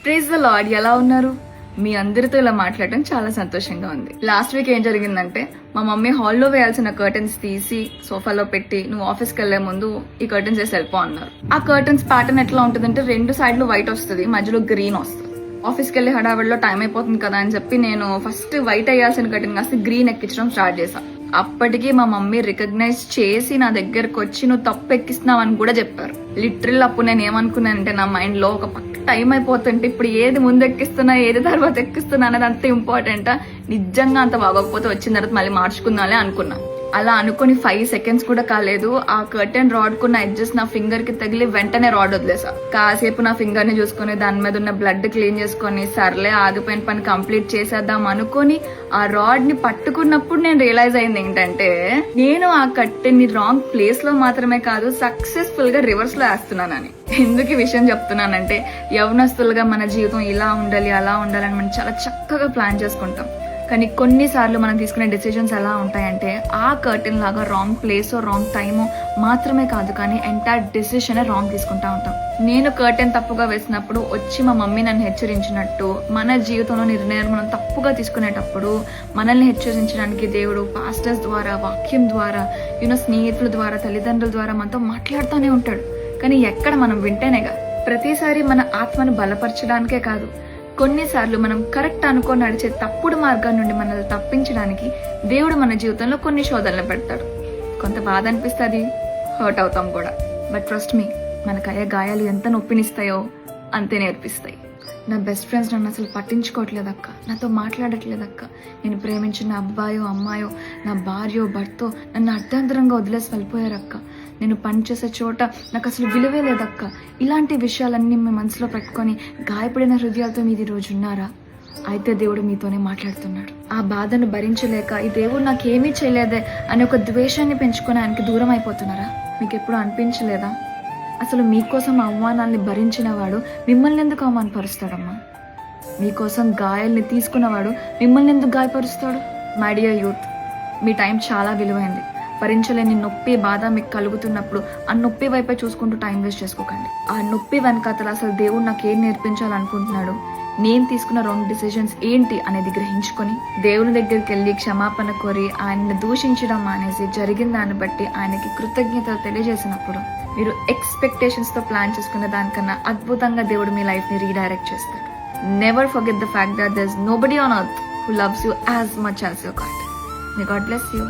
Praise the lord. ఎలా ఉన్నారు? మీ అందరితో ఇలా మాట్లాడటం చాలా సంతోషంగా ఉంది. లాస్ట్ వీక్ ఏం జరిగిందంటే మా మమ్మీ హాల్లో వేయాల్సిన కర్టన్స్ తీసి సోఫాలో పెట్టి నువ్వు ఆఫీస్కి వెళ్లే ముందు ఈ కర్టన్స్ వేసి వెళ్ళిపో అన్నారు. ఆ కర్టన్స్ ప్యాటర్న్ ఎట్లా ఉంటుందంటే 2 సైడ్లు వైట్ వస్తుంది, మధ్యలో గ్రీన్ వస్తుంది. ఆఫీస్కి వెళ్ళి హడావిడిలో టైం అయిపోతుంది కదా అని చెప్పి నేను ఫస్ట్ వైట్ అయ్యాల్సిన కర్టన్ కాస్త గ్రీన్ ఎక్కించడం స్టార్ట్ చేశాను. అప్పటికి మా మమ్మీ రికగ్నైజ్ చేసి నా దగ్గరకు వచ్చి నువ్వు తప్పు ఎక్కిస్తున్నావు అని కూడా చెప్పారు. లిటరల్ అప్పుడు నేను ఏమనుకున్నానంటే నా మైండ్ లో ఒక పక్క టైం అయిపోతుంటే ఇప్పుడు ఏది ముందు ఎక్కిస్తున్నా ఏది తర్వాత ఎక్కిస్తున్నా అనేది అంత ఇంపార్టెంటా, నిజంగా అంత బాగోకపోతే వచ్చిన తర్వాత మళ్ళీ మార్చుకుందాలే అనుకున్నా. అలా అనుకుని 5 సెకండ్స్ కూడా కాలేదు, ఆ కర్టెన్ రాడ్ కున్న ఎడ్జెస్ నా ఫింగర్ కి తగిలి వెంటనే రాడ్ వదిలేసా. కాసేపు నా ఫింగర్ ని చూసుకుని దాని మీద ఉన్న బ్లడ్ క్లీన్ చేసుకుని సర్లే ఆగిపోయిన పని కంప్లీట్ చేసేద్దాం అనుకుని ఆ రాడ్ ని పట్టుకున్నప్పుడు నేను రియలైజ్ అయింది ఏంటంటే నేను ఆ కర్టెన్ ని రాంగ్ ప్లేస్ లో మాత్రమే కాదు సక్సెస్ఫుల్ గా రివర్స్ లో వేస్తున్నానని. ఎందుకు ఈ విషయం చెప్తున్నానంటే యవనస్తులుగా మన జీవితం ఇలా ఉండాలి అలా ఉండాలని మనం చాలా చక్కగా ప్లాన్ చేసుకుంటాం. కానీ కొన్నిసార్లు మనం తీసుకునే డెసిషన్స్ ఎలా ఉంటాయంటే ఆ కర్టెన్ లాగా రాంగ్ ప్లేస్ రాంగ్ టైము మాత్రమే కాదు కానీ ఎంటైర్ డెసిషన్ రాంగ్ తీసుకుంటా ఉంటాం. నేను కర్టెన్ తప్పుగా వేసినప్పుడు వచ్చి మా మమ్మీ నన్ను హెచ్చరించినట్టు మన జీవితంలో నిర్ణయాలు మనం తప్పుగా తీసుకునేటప్పుడు మనల్ని హెచ్చరించడానికి దేవుడు పాస్టర్స్ ద్వారా, వాక్యం ద్వారా, స్నేహితుల ద్వారా, తల్లిదండ్రుల ద్వారా మనతో మాట్లాడుతూనే ఉంటాడు. కానీ ఎక్కడ మనం వింటేనేగా. ప్రతిసారి మన ఆత్మను బలపరచడానికే కాదు, కొన్నిసార్లు మనం కరెక్ట్ అనుకొని నడిచే తప్పుడు మార్గం నుండి మనల్ని తప్పించడానికి దేవుడు మన జీవితంలో కొన్ని శోధనలు పెడతాడు. కొంత బాధ అనిపిస్తుంది, హర్ట్ అవుతాం కూడా. బట్ ట్రస్ట్ మీ, మనకయ్యే గాయాలు ఎంత నొప్పినిస్తాయో అంతే నేర్పిస్తాయి. నా బెస్ట్ ఫ్రెండ్స్ నన్ను అసలు పట్టించుకోవట్లేదక్క, నాతో మాట్లాడట్లేదక్క, నేను ప్రేమించిన అబ్బాయో అమ్మాయో నా భార్యో భర్తో నన్ను అర్ధాంతరంగా వదిలేసి వెళ్ళిపోయారక్క, నేను పనిచేసే చోట నాకు అసలు విలువే లేదక్క. ఇలాంటి విషయాలన్నీ మీ మనసులో పెట్టుకొని గాయపడిన హృదయాలతో మీది రోజు ఉన్నారా? అయితే దేవుడు మీతోనే మాట్లాడుతున్నాడు. ఆ బాధను భరించలేక ఈ దేవుడు నాకేమీ చేయలేదే అని ఒక ద్వేషాన్ని పెంచుకొని ఆయనకి దూరం అయిపోతున్నారా? మీకు ఎప్పుడు అనిపించలేదా అసలు మీకోసం అవమానాన్ని భరించిన వాడు మిమ్మల్ని ఎందుకు అవమానపరుస్తాడమ్మా? మీకోసం గాయాల్ని తీసుకున్నవాడు మిమ్మల్ని ఎందుకు గాయపరుస్తాడు? మై డియర్ యూత్, మీ టైం చాలా విలువైంది. భరించలేని నొప్పి బాధ మీకు కలుగుతున్నప్పుడు ఆ నొప్పి వైపే చూసుకుంటూ టైం వేస్ట్ చేసుకోకండి. ఆ నొప్పి వెనకాతల అసలు దేవుడు నాకు ఏం నేర్పించాలనుకుంటున్నాడు, నేను తీసుకున్న రాంగ్ డిసిషన్స్ ఏంటి అనేది గ్రహించుకొని దేవుని దగ్గరికి వెళ్ళి క్షమాపణ కోరి ఆయన్ని దూషించడం మానేసి జరిగిన దాన్ని బట్టి ఆయనకి కృతజ్ఞతలు తెలియజేసినప్పుడు మీరు ఎక్స్పెక్టేషన్స్ తో ప్లాన్ చేసుకున్న దానికన్నా అద్భుతంగా దేవుడు మీ లైఫ్ ని రీడైరెక్ట్ చేస్తాడు. Never forget the fact that there is nobody on earth who loves you as much as your God. May God bless you.